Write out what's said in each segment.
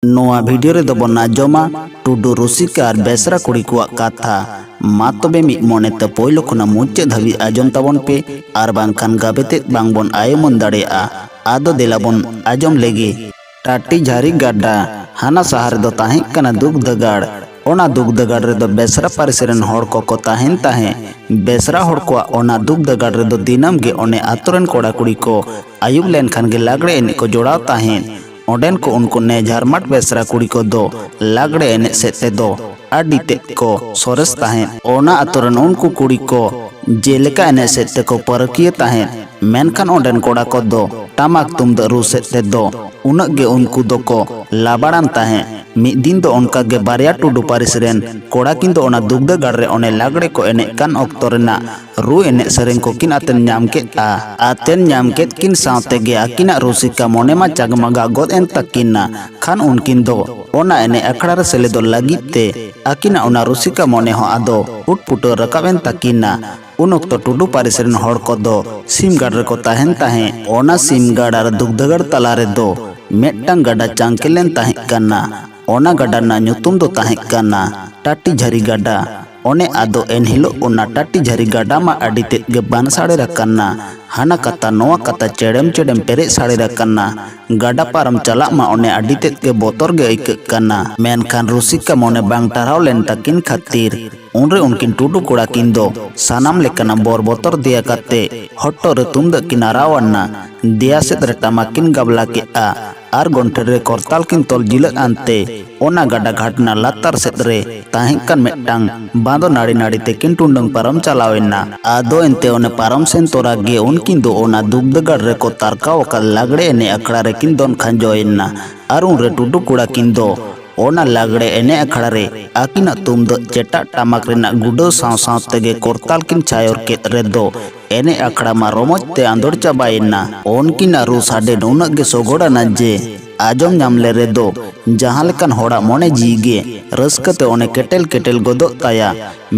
नोआ वीडियो रे दो बन आंजोमा टुडू रुसिका और बेसरा कुड़ी कुआ कथा मा तबे मिद मोनेते पोयलो खुना मुच्चे धाबी आंजोम ताबन पे आर बांखान गाबेते बांगबन आयोमन दाड़ेया आदो देलाबन आंजोम लेगे। टाटी झारी गाड्डा हाना शहर दो ताहें कना दुग दगाड़ ओना दुग दगाड़ रे दो बेसरा पारिस रेन होड़ को ताहें ताहें बेसरा होड़ को ओना दुग दगाड़ रे दो दिनम गे ओने आतोरेन कोड़ा कुड़ी को आयुब लेन खान गे लागड़े एने को जोड़ाव ताहें ओडेन को उनको ने झारमाट बेसरा कुड़ी को दो लागड़े एने सेते दो आडी ते को सोरेस ताहें ओना आतोरेन उनको कुड़ी को जेलेका एने सेते को परकिए ताहें मेनखान ओडेन कोड़ा को दो टामाक तुमदा रू सेते दो उनक गे उनको दो को लाबाड़ान ताहें मिद दिन दो उनका गे बारिया टुडू पारिस रेन कोड़ा किन दो ओना दुगदा गाड़रे ओने लागड़े को एने कान ऑक्तो रेना रू एने सरें को किन आतेन ᱧᱟᱢ केता आतेन ᱧᱟᱢ केत किन सावते गे आकिना रुसिका मोने मा चागमगा गोद एन तकिना खान उनकिन दो ओना एने अखड़ा रे सेले दो लागिते आकिना ओना रुसिका मोने हो आदो उटपुटो रकाबेन तकिना उन ऑक्तो टुडू पारिस रेन होड़ को दो सीम गाड़ रे को ताहेन ताहें ओना सीम गाड़ आर दुगदगड़ तला रे दो मेटटांग गाडा चांकेलेन ताहें कना ओना गाडा ना ᱧᱩᱛᱩᱢ दो ताहें कना टाटी झारी गाडा ओने आदो एन हिलो ओना टाटी झारी गाडा मा आडी तेद गे बान साड़े रकना हाना कता नोआ कता चेड़ेम चेड़ेम पेरे साड़े रकना गाडा पारम चला मा ओने आडी तेद गे बोतर गे आइक कना मेनखान रुसिका मोने बांग टाराव लेन तकिन खातिर उनरे उनकिन टुडू कोड़ा किन दो सानाम लेकना बोर बोतर दिया कते हट्टो रे तुमदा किनारावन्ना दिया सेद रे टमाकिन गबला के आ आर गोंठे रे करताल किन तोल जिलक आनते ओना गाडा घाटना लातार सेद रे ताहें कन मेटांग बांदो नाड़ी नाड़ी ते किन टुंडंग पारम चलावेना आदो एनते ओने पारम सेन तोरा गे उनकिन दो ओना दुगदगड़ रे को तारका वका लागड़े एने अखड़ा रे किन दोन खांजोएना आर उन रे टुडू कोड़ा किन दो ओना लागड़े एने अखड़ा रे आकिना तुम दो चेटा टामक रेना गुडो साव साव तेगे करताल किन छायोर केत रे दो एने अखड़ा मा रोमोज ते आंदोड़ चाबाएना ओनकिन आरु साडे नुनक गे सोगोड़ा ना जे आजम नामले रे दो जहां लेकन होड़ा मोने जीगे रस्कते ओने केटेल केटेल गोदो ताया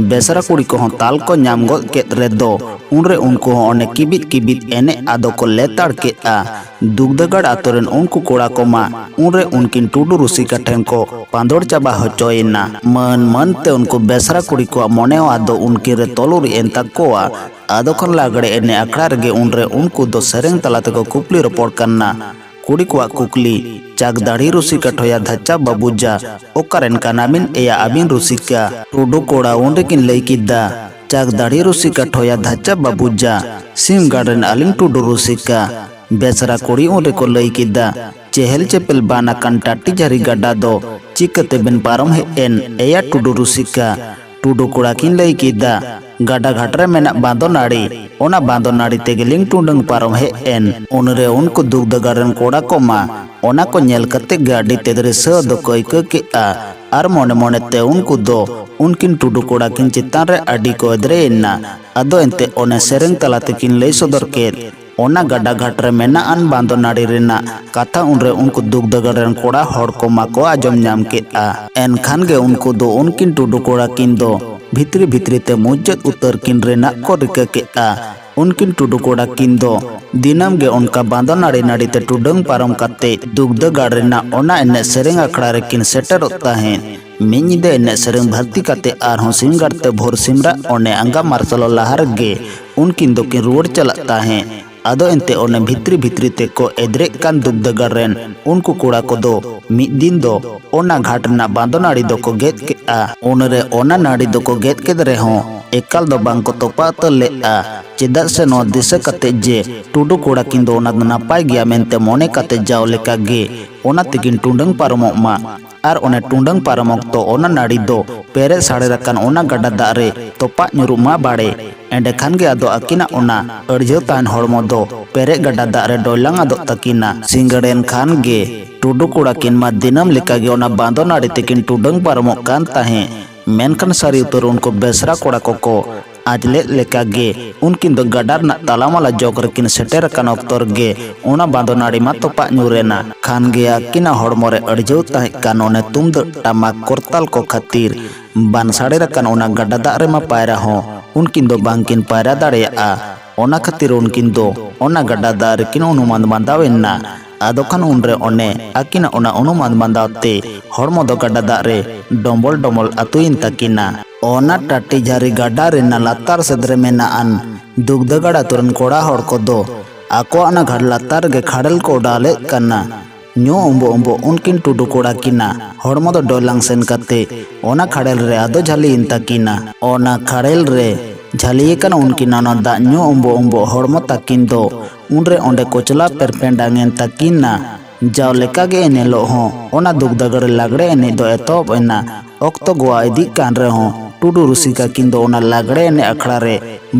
बेसरा कुड़ी को हों ताल को नाम गोद केत रे दो उनरे उनको हों ओने किबित किबित एने आदो को लेताड़ के आ दुगदगड़ आतोरेन उनको कोड़ा को मा उनरे उनकिन टुडू रुसिका ठेन को पांदोड़ चाबा होचोएना मन मन ते उनको बेसरा कुड़ी को मोने आदो उनके रे तोलुरी एन तकोआ आदो खन लागड़े एने अखड़ा रे उनरे उनको दो सेरेंग तलाते को कुपली रपोड़ करना कुड़ी को कुकली चाक दाढ़ी रुसिका ठोया धच्चा बाबूजा ओकरेन कानामिन एया अबिन रुसिका टुडू कोड़ा उनरे किन लई किदा चाक दाढ़ी रुसिका ठोया धच्चा बाबूजा सिम गार्डन अलिंग टुडू रुसिका बेसरा कुड़ी उनरे को लई किदा चेहल चेपल बाना कन टाटी झारी गाडा दो चिकते बिन पारम हे एन एया टुडू रुसिका टुडू कोड़ा किन लई किदा गाडा घाटरे मेना बांदो नाड़ी ओना बांदो नाड़ी तेगे लिंग टुंडंग पारम हे एन उनरे उनको दुग दगारन कोड़ा को मा ओना को नेल कते गाड़ी तेदरे स दो कोई के आ आर मोने मोने ते उनको दो उनकिन टुडू कोड़ा किन चित्तान रे आडी को एदरेना अदो एनते ओने सेरेंग तलाते किन लई सदर के ओना गाडा घाटरे मेना अन बांदो नाड़ी रेना कथा उनरे उनको दुग दगारन कोड़ा होड़ को मा को आजम नाम के आ एन खान गे उनको दो उनकिन टुडू कोड़ा किन दो भित्री भित्री ते मुज्जत उतर किन रेना को रिका के आ उनकिन टुडू कोड़ा किन दो दिनम गे उनका बांदो नाड़ी नाड़ी ते टुडंग पारम कते दुगद गाड़रेना ओना एने सेरेंग अखड़ा रे किन सेटर ताहें मिनिदे एने सेरेंग भर्ती कते आर हों सिम गाड़ते भोर सिमरा ओने अंगा मार्सलो लहर गे उनकिन दो किन रुवड़ चलत ताहें आदो एनते ओने भित्री भित्री ते को एदरे कान दुगद गाड़रेन उनको कोड़ा को दो मिद दिन दो ओना घाटना बांदो नाड़ी दो को गेद के आ उनरे ओना नाड़ी दो को गेद के दरे हों एकल दो बांग को तोपा तो ले आ चेदा से नो दिशा कते जे टुडू कोड़ा किन दो ओना नापाय गया मेनते मोने कते जाओ लेका गे ओना तिकिन टुंडंग पारमोक मा आर ओने टुंडंग पारमोक तो ओना नाड़ी दो पेरे साड़े रकन ओना गाडा दारे तोपा ᱧᱩᱨᱩ मा बाड़े एंडे खान गे आदो अकिना ओना अड़झेव तान हड़मो दो पेरे गाडा दारे डोलांग आदो तकिना सिंगड़ेन खान गे टुडू कोड़ा किन मा दिनम लेका गे ओना बांदो नाड़ी तिकिन टुंडंग पारमोक कान ताहें मेनखान सारी उतर उनको बेसरा कोड़ा को आजले लेका गे उनकिन दो गाडार ना तालामाला जोकर किन सेटेर कान ऑक्तर गे ओना बांदो नाड़ी मा तोपा ᱧᱩᱨᱮना खान गे आकिना हड़मोरे अड़झेव ताहें कान ओने तुम दो टामाक करताल को खातिर बान साड़े रकान ओना गाडा दाग रे मा पायरा हो उनकिन दो बांकिन पायरा दाड़ेया ᱚᱱᱟ ᱠᱷᱟᱹᱛᱤᱨ ᱩᱱᱠᱤन ᱫᱚ ᱚᱱᱟ ᱜᱟᱰᱟ ᱫᱟᱜ ᱨᱮᱠᱤᱱ ᱩᱱᱩᱢᱟᱱ ᱵᱟᱸᱫᱟᱣᱮᱱᱟ। ᱟᱫᱚ ᱠᱷᱟᱱ ᱩᱱᱨᱮ ᱚᱱᱮ ᱟᱹᱠᱤᱱᱟᱜ ᱚᱱᱟ ᱩᱱᱩᱢᱟᱱ ᱵᱟᱸᱫᱟᱣ ᱛᱮ ᱦᱚᱲᱢᱚ ᱫᱚ ᱜᱟᱰᱟ ᱫᱟᱜ ᱨᱮ ᱰᱚᱢᱵᱚᱞ ᱰᱚᱢᱵᱚᱞ ᱟᱹᱛᱩᱭᱮᱱ ᱛᱟᱹᱠᱤᱱᱟ। ᱚᱱᱟ ᱴᱟᱴᱤ ᱡᱷᱟᱹᱨᱤ ᱜᱟᱰᱟ ᱨᱮᱱᱟᱜ ᱞᱟᱛᱟᱨ ᱥᱮᱫ ᱨᱮ ᱢᱮᱱᱟᱜᱼᱟᱱ ᱫᱩᱜᱽᱫᱟᱹᱜᱟᱲ ᱟᱹᱛᱩ ᱨᱮᱱ ᱠᱚᱲᱟ ᱦᱚᱲ ᱠᱚᱫᱚ ᱟᱠᱚᱣᱟᱜ ᱚᱱᱟ ᱜᱷᱟᱴ ᱞᱟᱛᱟᱨ ᱨᱮᱜᱮ ᱠᱷᱟᱲᱮᱞ ᱠᱚ ᱚᱰᱟᱣ ᱞᱮᱫ ᱠᱟᱱᱟ। ᱧᱩ ᱩᱸᱵᱩ ᱩᱸᱵᱩ ᱩᱱᱠᱤन ᱴᱩᱰᱩ ᱠᱚᱲᱟ ᱠᱤᱱᱟᱜ ᱦᱚᱲᱢᱚ ᱫᱚ ᱰᱚᱭᱞᱟᱝ ᱥᱮᱱ ᱠᱟᱛᱮ ᱚᱱᱟ ᱠᱷᱟᱲᱮᱞ ᱨᱮ ᱟᱫᱚ ᱡᱷᱟᱹᱞᱤᱭᱮᱱ ᱛᱟᱹᱠᱤᱱᱟ। ᱚᱱᱟ ᱠᱷᱟᱲᱮᱞ ᱨᱮ ᱡᱷᱟᱹᱞᱤᱭᱟᱠᱟᱱ ᱩᱱᱠᱤᱱᱟᱜ ᱚᱱᱟ ᱫᱟᱜ ᱧᱩ ᱩᱸᱵᱩ ᱩᱸᱵᱩ ᱦᱚᱲᱢᱚ ᱛᱟᱹᱠᱤᱱ ᱫᱚ ᱩᱱᱨᱮ ᱚᱸᱰᱮ ᱠᱚᱪᱞᱟ ᱯᱮᱨᱯᱮᱸᱰᱟᱝᱮᱱ ᱛᱟᱹᱠᱤᱱᱟ। ᱡᱟᱣ ᱞᱮᱠᱟᱜᱮ ᱮᱱᱦᱤᱞᱳᱜ ᱦᱚᱸ ᱚᱱᱟ ᱫᱩᱜᱽᱫᱟᱹᱜᱟᱲ ᱞᱟᱜᱽᱲᱮ ᱮᱱᱮᱡ ᱫᱚ ᱮᱛᱚᱦᱚᱵ ᱮᱱᱟ। ᱚᱠᱛᱚ ᱜᱚᱣᱟ ᱤᱫᱤᱜ ᱠᱟᱱ ᱨᱮᱦᱚᱸ ᱴᱩᱰᱩ ᱨᱩᱥᱤᱠᱟ ᱠᱤᱱ ᱫᱚ ᱚᱱᱟ ᱞᱟᱜᱽᱲᱮ ᱮᱱᱮᱡ ᱟᱠᱷᱲᱟ ᱨᱮ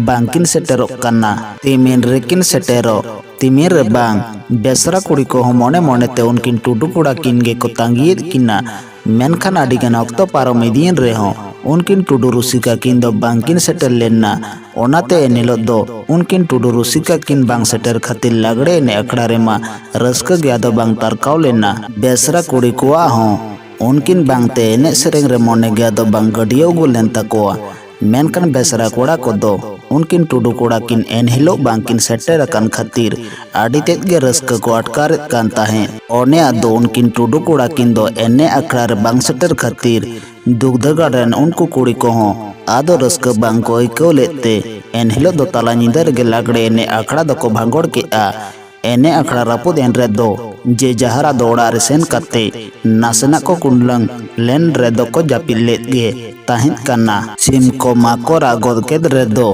ᱵᱟᱝᱠᱤᱱ ᱥᱮᱴᱮᱨᱚᱜ ᱠᱟᱱᱟ। ᱛᱤᱢᱤᱱ ᱨᱮᱠᱤᱱ ᱥᱮᱴᱮᱨᱚᱜ ᱛᱤᱢᱤᱱ ᱨᱮ ᱵᱟᱝ ᱵᱮᱥᱨᱟ ᱠᱩᱲᱤ ᱠᱚᱦᱚᱸ ᱢᱚᱱᱮ ᱢᱚᱱᱮᱛᱮ ᱩᱱᱠᱤन ᱴᱩᱰᱩ ᱠᱚᱲᱟ ᱠᱤᱱ ᱜᱮᱠᱚ ᱛᱟᱸᱜᱤᱭᱮᱫ ᱠᱤᱱᱟ। ᱢᱮᱱᱠᱷᱟᱱ ᱟᱹᱰᱤᱜᱟᱱ ᱚᱠᱛᱚ ᱯᱟᱨᱚᱢ ᱤᱫᱤᱭᱮᱱ ᱨᱮᱦᱚᱸ ᱩᱱᱠᱤन ᱴᱩᱰᱩ ᱨᱩᱥᱤᱠᱟ ᱠᱤᱱ ᱫᱚ ᱵᱟᱝᱠᱤᱱ ᱥᱮᱴᱮᱨ ᱞᱮᱱᱟ। ᱚᱱᱟᱛᱮ ᱮᱱᱦᱤᱞᱳᱜ ᱫᱚ ᱩᱱᱠᱤन ᱴᱩᱰᱩ ᱨᱩᱥᱤᱠᱟ ᱠᱤᱱ ᱵᱟᱝ ᱥᱮᱴᱮᱨ ᱠᱷᱟᱹᱛᱤᱨ ᱞᱟᱜᱽᱲᱮ ᱮᱱᱮᱡ ᱟᱠᱷᱲᱟ ᱨᱮᱢᱟ ᱨᱟᱹᱥᱠᱟᱹ ᱜᱮ ᱟᱫᱚ ᱵᱟᱝ ᱛᱟᱨᱠᱟᱣ ᱞᱮᱱᱟ। ᱵᱮᱥᱨᱟ ᱠᱩᱲᱤ ᱠᱚᱣᱟᱜ ᱦᱚᱸ उनकिन बांगते एने सेरेंग रे मोने गया दो बांग गडियो गुलेन तकोआ मेनकन बेसरा कोड़ा को दो उनकिन टुडू कोड़ा किन एनहिलो बांकिन सेटर अकन खातिर आड़ी तेज गे रस्क को अटकारेत कान ताहें ओने आदो उनकिन टुडू कोड़ा किन दो एने अखड़ा रे बांग सेटर खातिर दुग्धगाड़ रेन उनको कुड़ी को हों आदो रस्क बांग को इको लेते एनहिलो दो ताला निंदर गे लागड़े एने अखड़ा दो को भांगोड़ के आ एने अखड़ा रापुद एन रे दो जे जहरा दौड़ा रे सेन करते नासना को कुंडलंग लेन रे दो को जापिल लेत गे ताहित कन्ना सिम को माको रागोद केद रे दो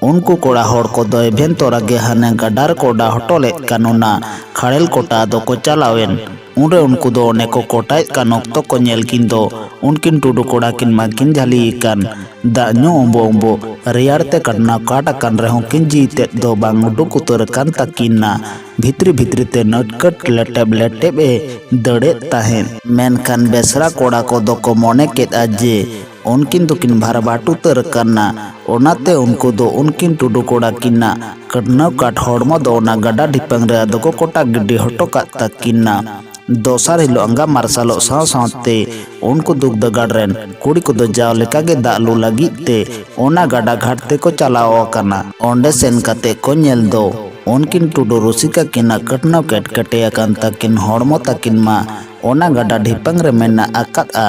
उनको कोड़ा होड़ को दो एभेन तोरा गे हने गडार कोड़ा हटो लेत कानुना खड़ेल कोटा दो को चलावेन उनरे उनको दो ने को कोटाय कान ऑक्तो को नेल किन दो उनकिन टुडू कोड़ा किन माकिन झाली इकान दान्यो उम्बो उम्बो रियाड़ते कटना काटा कान रहो किन जीते दो बांग उडुक उतर कान तकिना भित्री भित्री ते नटकट लेटेब लेटेब ए दड़े ताहेन मेनखान बेसरा कोड़ा को दो को मोने केद आजे उनकिन तो किन भारबाटू तर करना ओनाते उनको दो उनकिन टुडू कोड़ा किन्ना कटना काट हड़मो दो ना गडा ढिपंग रे दो को कोटा गिड्डी हटो का तकिना दोसार हिलो अंगा मार्सालो साव सावते उनको दुग्धगाड़ रेन कुड़ी को दो जाव लेका गे दालू लगिते ओना गडा घाटते को चलाओ करना ओंडे सेन कते को नेल दो उनकिन टुडू रुसिका किना कटना केट कटे अकन तकिन हड़मो तकिन मा ओना गडा ढिपंग रे मेना अकत आ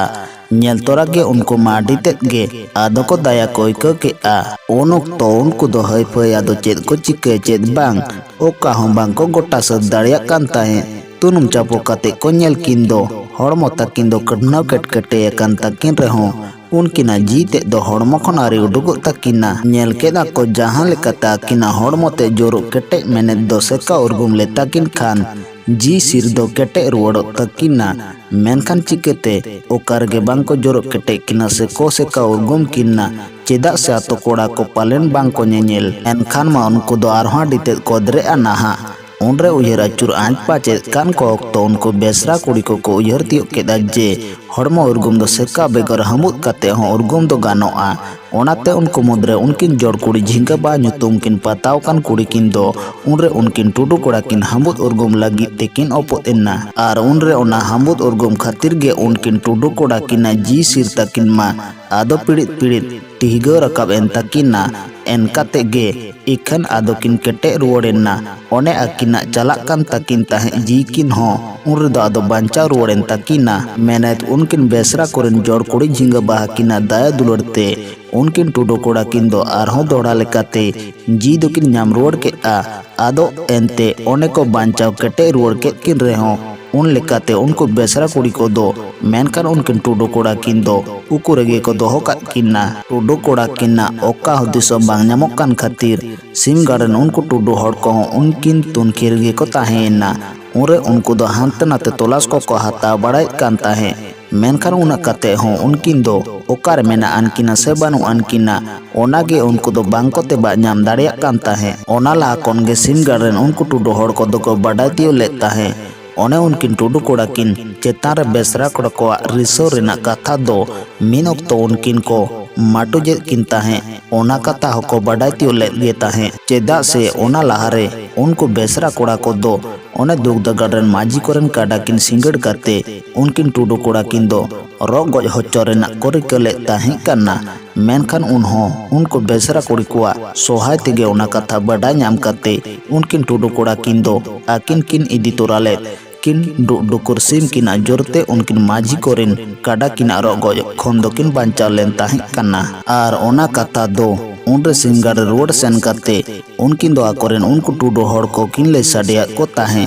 नेल तोरा गे उनको माडी तेत गे आदो को दाया कोई को के आ ओनोक तो उनको दो हई फय आदो चेद को चिके चेद बांग ओका हों बांग को गोटा सद दाड़िया कान ताहे तुनुम चापो कते को नेल किन दो हड़मो तकिन दो कटना केट कटे अकन तकिन रहो उनकिना जीते दो हड़मो खन आरी उडुगो तकिना नेल केदा को जहां लेकाता किना हड़मो ते जोरो केटे मेने दो सेका उर्गुम ले तकिन खान जी सिर दो केटे रुवड़ो तकिना मेनखान चिकेते ओकार गे बांग को जोरो केटे किना से का उर्गुम किना चेदा से आतो कोड़ा को पालेन बांग को नेल एनखान मा उनको दो आरहा डिते कोदरे अनाहा उनरे उयहर अचुर आंच पाचे कान को ऑक्तो उनको बेसरा कुड़ी को उयहर तियो केदा जे हड़मो उर्गुम दो सेका बेगर हमुद कते हों उर्गुम दो गानोआ ओनाते उनको मुद्रे उनकिन जोड़ कुड़ी झिंगा बा ᱧᱩᱛᱩᱢ किन पताव कान कुड़ी किन दो उनरे उनकिन टुडू कोड़ा किन हमुद उर्गुम लगी तेकिन ओपोत एना आर उनरे ओना हमुद उर्गुम खातिर गे उनकिन टुडू कोड़ा किना जी सिर तकिन मा आदो पीड़ित पीड़ित टिहिगो रकाब एन तकिना एनकाते गे इखन आदो किन केटे रुवड़ेना ओने अकिना चला कान तकिन ताहे जी किन हो उनरे दो आदो बांचा रुवड़ेन तकिना मेनेत उनकिन बेसरा कोरेन जोड़ कुड़ी झिंगा बाहा किना दाया दुलड़ते उनकिन टुडू कोड़ा किन दो आरहों दोड़ा लेकाते जी दो किन नाम रुवड़ के आ आदो एनते ओने को बांचाव केटे रुवड़ के किन रहो उन लेकाते उनको बेसरा कुड़ी को दो मेनकान उनकिन टुडू कोड़ा किन दो उकु रेगे को दोहो का किन्ना टुडू कोड़ा किन्ना ओका हुदिसो बांग ᱧᱟᱢᱚᱜ कान खातिर सिम गार्डन उनको टुडू हड़ को उनकिन तुनखिर गे को ताहेना उरे उनको दो हांते नाते तलाश को हाता बड़ाई कान ताहे मेनखान उना कते हों उनकिन दो ओकार मेना अनकिना से बानु अनकिना ओनागे उनको दो बांग कोते बा ᱧᱟᱢ दाड़िया कान ताहे ओना ला कोन गे सिम गार्डन उनको टुडू हड़ को दो को बड़ाई दियो ले ताहे ओने उनकिन टुडू कोड़ा किन चेतान रे बेसरा कोड़ा को रिसो रेना कथा दो मिन ऑक्तो उनकिन को माटुजेद किन ताहें ओना कथा हको बाडाय तियो लेद गे ताहें चेदा से ओना लाहारे उनको बेसरा कोड़ा को दो ओने दुगदगाड़ रेन माझी कोरेन काडा किन सिंगड़ करते उनकिन टुडू कोड़ा किन दो रॉग गज होच्चो रेनाग को रिका लेद ताहें कन्ना मेनखान उनहों उनको बेसरा कुड़ी कुआ सोहाय तेगे ओना कथा बाडाय ᱧᱟᱢ करते उनकिन टुडू कोड़ा किन दो आकिन किन इदी तोरा लेद किन डुकुर सिम किन जोरते उनकिन माझी कोरेन काडा किन रॉग खन दो किन बांचाव लेन ताहें कन्ना आर ओना कथा दो उनरे सिंगार रोड सेन करते उनकिन दो आकोरेन उनको टुडू हड़ को किन ले साडिया को ताहें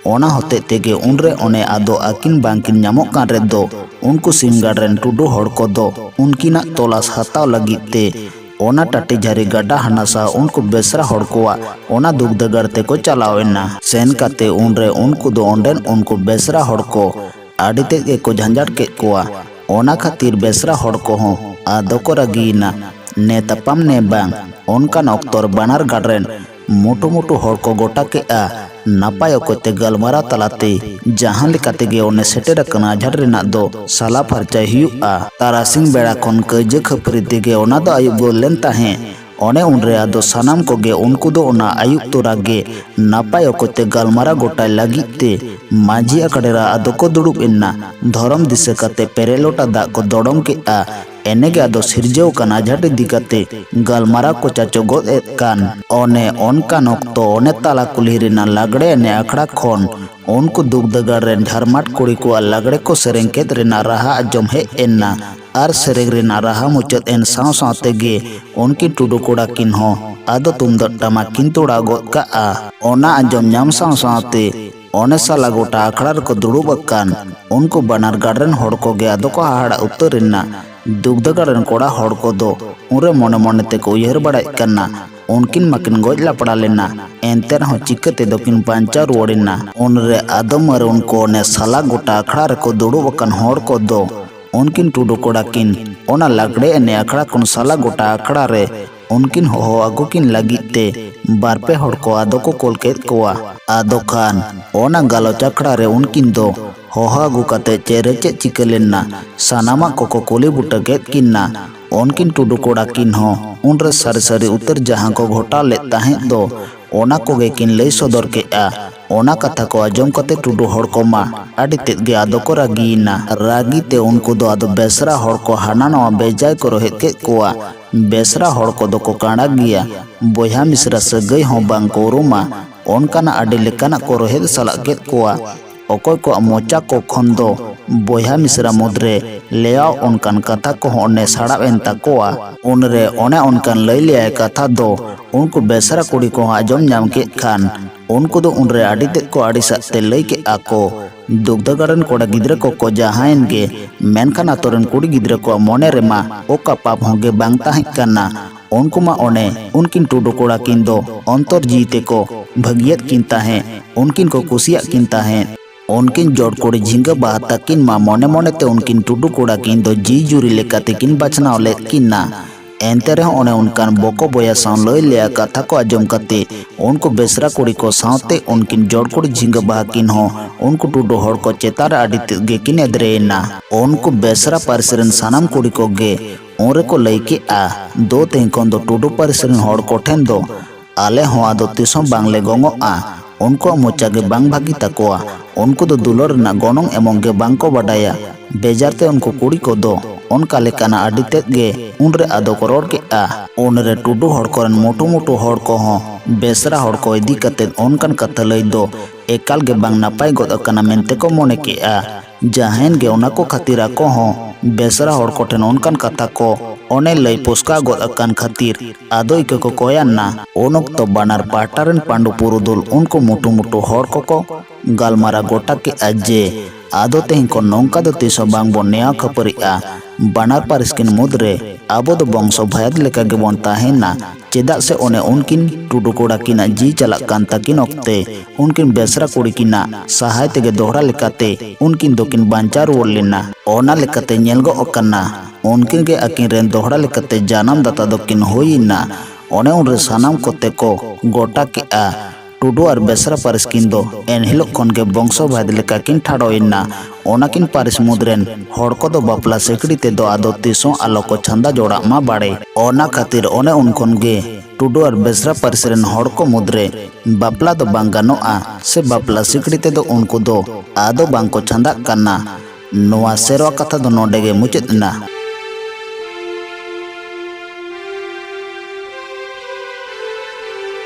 ओना होते तेगे उनरे ओने आदो आकिन बांकिन ᱧᱟᱢᱚᱜ कान रे दो उनको सिंगार रेन टुडू हड़ को दो उनकिना तोलास हताव लगित ते ओना टाटी झारी गड्डा हनासा उनको बेसरा हड़ कोआ ओना दुगदगाड़ ते को चलावेना सेन काते उनरे उनको दो ओंडेन उनको बेसरा हड़ को आड़ी ते के को झंझाट के कोआ ओना खातिर बेसरा हड़ को हों आदो को रगीना ने तपाम ने बांग उनका नौक्तोर बानार गाड़रेन मोटो मोटो हड़ को गोटा के आ नापाय ओकोते गलमारा तलाते जहां लेकाते गे ओने सेटेर कना झाड़ रेना दो साला फरचाय हुआ तारासिंग बेड़ा खन कजे खपरी तेगे ओना दो आयुब गोल लेन ताहें ओने उनरे आदो सानाम कोगे उनको दो ओना आयुब तोरा गे नापाय ओकोते गलमारा गोटाय लागित ते माझी अकड़ेरा आदो को दुड़ुब इन्ना धरम दिसे काते पेरे लोटा दा को दोड़म के आ एनेगे आदो सिरजेव काना झाट इदी काते गलमारा को चाचो गोद एद कान ओने ओनकान ऑक्तो ओने ताला कुल्ही रेना लागड़े एने आखड़ा खन उनको दुगदगाड़ रेन झारमाट कुड़ी को लागड़े को सेरें केद रेना राहा आजम हे एन्ना आर सेरें रेना राहा मुचाद एन साव साव तेगे उनकी टुडू कोड़ा किन हो आदो तुमदड़ टमाक किन तोड़ा गोद काआ ओना आजम ᱧᱟᱢ साव सावते ओने साला गोटा आखड़ा रको दुड़ुब अक्कान उनको बानार गाड़रेन हड़ को गे आदो को हाहाड़ा उतरेना दुगदगाड़न कोड़ा हड़ को दो उनरे मोने मोने ते को उयहर बड़ाय कन्ना उनकिन माकिन गज लापड़ा लेना एनते रहो चिकते दोकिन बांचा रुवाड़ेना उनरे आदम मर उनको ने साला गोटा आखड़ा रको दुड़ुब अक्कान हड़ को दो उनकिन टुडू कोड़ा किन ओना लागड़े एने आखड़ा कुन साला गोटा आखड़ा रे उनकिन हो आगु किन लगिते बारपे हड़ को आदो को कोल केद कोआ आदो खान ओना गालोच आखड़ा रे उनकिन दो होहा आगु काते चेरे चे चिका लेना सानामा को कोली बुटा केद किन्ना उनकिन टुडू कोड़ा किन हो उनरे सारी सारी उतर जहां को घोटा ले ताहें दो ओना कोगे किन लई सदर के आ ओना कथा को आजम कते टुडू हड़ को मा आड़ी तेद गे आदो को रागीना रागी ते उनको दो आदो बेसरा हड़ को हाना नवा बेजाय को रोहित के कोआ बेसरा हड़ को दो को कांडा गिया बोया मिश्रा सगई हो बांग को रुमा उनकाना आड़ी लेकाना को रोहित सला के कोआ ओकोय को मोचा को खंदो बोया मिश्रा मुद्रे लेआव उनकान कथा को होने साड़ा एन ताकोआ उनरे ओने उनकान लई लिया कथा दो उनको बेसरा कुड़ी को आजम ᱧᱟᱢ के खान उनको दो उनरे आड़ी तेद को आड़ी साते लई के आको दुगदगाड़न कोड़ा गिद्रे को जहायन गे मेनखान आतोरन कुड़ी गिद्रे को मोने रेमा ओका पाप होगे बांग ताहें कन्ना उनको मा ओने उनकिन टुडू कोड़ा किन दो अंतर जीते को भगियत किन ताहें उनकिन को कुसिया किन ताहें उनकिन जोड़ कोड़ी झिंगा बाहता किन मा मोने मोने ते उनकिन टुडू कोड़ा किन दो जी जुरी लेकाते किन बचनाव ले किन्ना एनते रहो ओने उनकान बोको बोया साव लई लिया कथा को आजम कते उनको बेसरा कुड़ी को सावते उनकिन जोड़ कोड़ी झिंगा बाहा किन हो उनको टुडू हड़ को चेतार आड़ी गे किन एदरेना उनको बेसरा पारिसरेन सानाम कुड़ी को गे उनरे को लई के आ दो तेंकोन दो टुडू पारिसरेन हड़ को ठेन दो आले हो आदो तिसों बांगले गोंगो आ उनको मोचा गे बांग भागी तकोआ उनको दो दुलर ना गोनों एमों गे बांग को बडाया बेजारते उनको कुड़ी को दो उनका लेकाना आड़ी तेद गे उनरे आदो को रोड के आ उनरे टुडू हड़ कोरन मोटो मोटो हड़ को हो बेसरा हड़ को इदी कते उनकन कथा लई दो एकाल गे बांग नापाय गोद अकना मेनते को मोने के आ जहान गे ओना को खातिरा को हो बेसरा हड़ को ठेन उनकन कथा को ओने लई पुस्का गोद अकन खातिर आदो इके को कोयाना ओनक तो बानार पाटारन पांडु पुरुदुल उनको मोटो मोटो हड़ को गालमारा गोटा के अजे आदो तेहिं को नौका दो तिसो बांग बोन नेया खपरिया बानार पारिसकिन मुद्रे आबो दो बंशो भायद लेका गे बोन ताहेना चेदा से ओने उनकिन टुडू कोड़ा किना जी चला कान ताकिन ओक्ते उनकिन बेसरा कुड़ी किना सहाय तेगे दोहरा लेकाते उनकिन दोकिन बांचा रुवाड़ लेना ओना लेकाते ñelgo ओकना उनकिन के अकिन रेन दोहरा लेकाते जानम दाता दोकिन होइना ओने उनरे सानाम कोते को गोटा के आ टुडू और बेसरा पारिस किन दो एनहिलोग खन के बंशो भाद लेका किन ठाड़ोइना ओनाकिन पारिस मुद्रेन हड़ को दो बापला सेकड़ी ते दो आदो तीसों आलो को छंदा जोड़ा मा बाड़े ओना खातिर ओने उनखन गे टुडू और बेसरा पारिस रेन हड़ को मुद्रे बापला दो बांग गानोआ से बापला सेकड़ी ते दो उनको दो आदो बांग को छंदा करना नोआ सेरवा कथा दो नोडे गे मुचेद ना।